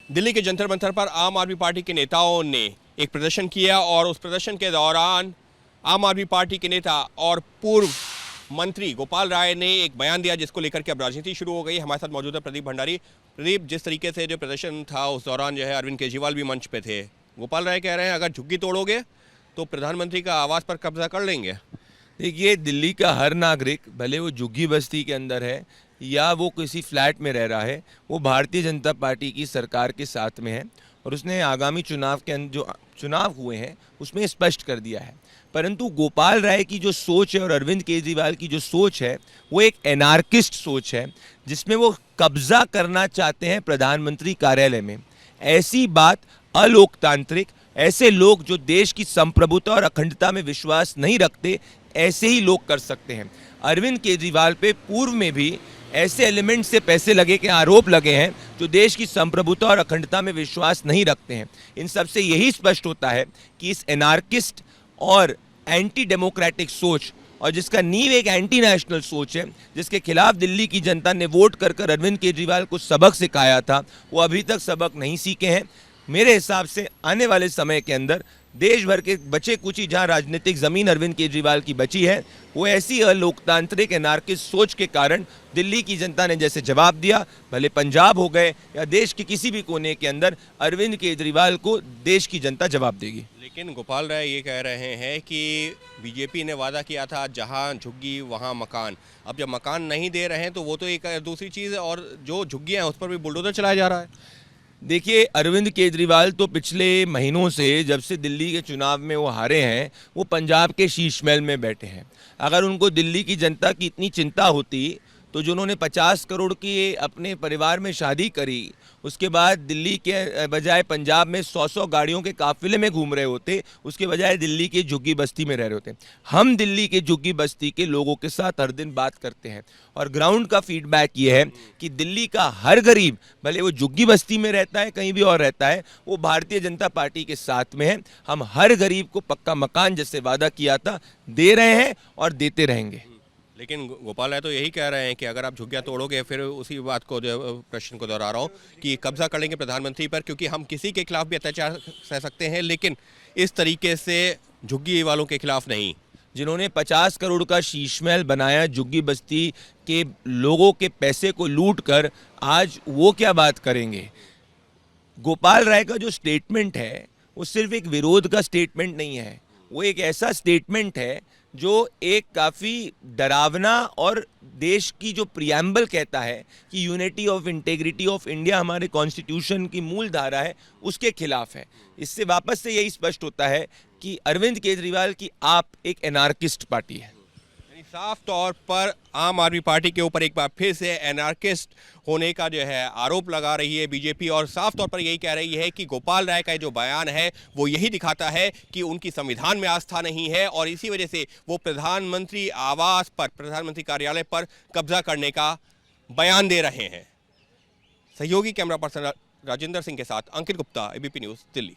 दिल्ली के जंतर मंतर पर आम आदमी पार्टी के नेताओं ने एक प्रदर्शन किया और उस प्रदर्शन के दौरान आम आदमी पार्टी के नेता और पूर्व मंत्री गोपाल राय ने एक बयान दिया, जिसको लेकर के अब राजनीति शुरू हो गई। हमारे साथ मौजूद है प्रदीप भंडारी। प्रदीप, जिस तरीके से जो प्रदर्शन था उस दौरान जो है अरविंद केजरीवाल भी मंच पे थे। गोपाल राय कह रहे हैं अगर झुग्गी तोड़ोगे तो प्रधानमंत्री का आवास पर कब्जा कर लेंगे। देखिए, दिल्ली का हर नागरिक, भले वो झुग्गी बस्ती के अंदर है या वो किसी फ्लैट में रह रहा है, वो भारतीय जनता पार्टी की सरकार के साथ में है और उसने आगामी चुनाव के जो चुनाव हुए हैं उसमें स्पष्ट कर दिया है। परंतु गोपाल राय की जो सोच है और अरविंद केजरीवाल की जो सोच है वो एक एनार्किस्ट सोच है, जिसमें वो कब्जा करना चाहते हैं प्रधानमंत्री कार्यालय में। ऐसी बात अलोकतांत्रिक, ऐसे लोग जो देश की संप्रभुता और अखंडता में विश्वास नहीं रखते, ऐसे ही लोग कर सकते हैं। अरविंद केजरीवाल पे पूर्व में भी ऐसे एलिमेंट से पैसे लगे के आरोप लगे हैं जो देश की संप्रभुता और अखंडता में विश्वास नहीं रखते हैं। इन सब से यही स्पष्ट होता है कि इस एनार्किस्ट और एंटी डेमोक्रेटिक सोच और जिसका नींव एक एंटी नेशनल सोच है, जिसके खिलाफ दिल्ली की जनता ने वोट कर अरविंद केजरीवाल को सबक सिखाया था, वो अभी तक सबक नहीं सीखे हैं। मेरे हिसाब से आने वाले समय के अंदर देश भर के बचे कुछ ही जहाँ राजनीतिक जमीन अरविंद केजरीवाल की बची है, वो ऐसी अलोकतांत्रिक एनार्किस्ट सोच के कारण दिल्ली की जनता ने जैसे जवाब दिया, भले पंजाब हो गए या देश के किसी भी कोने के अंदर, अरविंद केजरीवाल को देश की जनता जवाब देगी। लेकिन गोपाल राय ये कह रहे हैं कि बीजेपी ने वादा किया था जहां झुग्गी वहां मकान। अब जब मकान नहीं दे रहे हैं तो वो तो एक दूसरी चीज़ है, और जो झुग्गियां हैं उस पर भी बुलडोजर चलाया जा रहा है। देखिए, अरविंद केजरीवाल तो पिछले महीनों से, जब से दिल्ली के चुनाव में वो हारे हैं, वो पंजाब के शीश महल में बैठे हैं। अगर उनको दिल्ली की जनता की इतनी चिंता होती तो जो उन्होंने 50 करोड़ की अपने परिवार में शादी करी, उसके बाद दिल्ली के बजाय पंजाब में 100 गाड़ियों के काफिले में घूम रहे होते, उसके बजाय दिल्ली की झुग्गी बस्ती में रह रहे होते। हम दिल्ली के झुग्गी बस्ती के लोगों के साथ हर दिन बात करते हैं और ग्राउंड का फीडबैक ये है कि दिल्ली का हर गरीब, भले वो झुग्गी बस्ती में रहता है कहीं भी और रहता है, वो भारतीय जनता पार्टी के साथ में है। हम हर गरीब को पक्का मकान जैसे वादा किया था दे रहे हैं और देते रहेंगे। लेकिन गोपाल राय तो यही कह रहे हैं कि अगर आप झुग्गियां तोड़ोगे, फिर उसी बात को, जो प्रश्न को दोहरा रहा हूँ, कि कब्जा कर लेंगे प्रधानमंत्री पर, क्योंकि हम किसी के खिलाफ भी अत्याचार सह सकते हैं लेकिन इस तरीके से झुग्गी वालों के खिलाफ नहीं। जिन्होंने 50 करोड़ का शीश महल बनाया झुग्गी बस्ती के लोगों के पैसे को लूट कर, आज वो क्या बात करेंगे। गोपाल राय का जो स्टेटमेंट है वो सिर्फ एक विरोध का स्टेटमेंट नहीं है, वो एक ऐसा स्टेटमेंट है जो एक काफ़ी डरावना और देश की जो प्रियम्बल कहता है कि unity of integrity of India हमारे कॉन्स्टिट्यूशन की मूल धारा है, उसके खिलाफ है। इससे वापस से यही स्पष्ट होता है कि अरविंद केजरीवाल की आप एक एनार्किस्ट पार्टी है। साफ तौर पर आम आदमी पार्टी के ऊपर एक बार फिर से एनार्किस्ट होने का जो है आरोप लगा रही है बीजेपी, और साफ तौर पर यही कह रही है कि गोपाल राय का जो बयान है वो यही दिखाता है कि उनकी संविधान में आस्था नहीं है और इसी वजह से वो प्रधानमंत्री आवास पर, प्रधानमंत्री कार्यालय पर कब्जा करने का बयान दे रहे हैं। सहयोगी कैमरा पर्सन राजेंद्र सिंह के साथ अंकित गुप्ता, एबीपी न्यूज़, दिल्ली।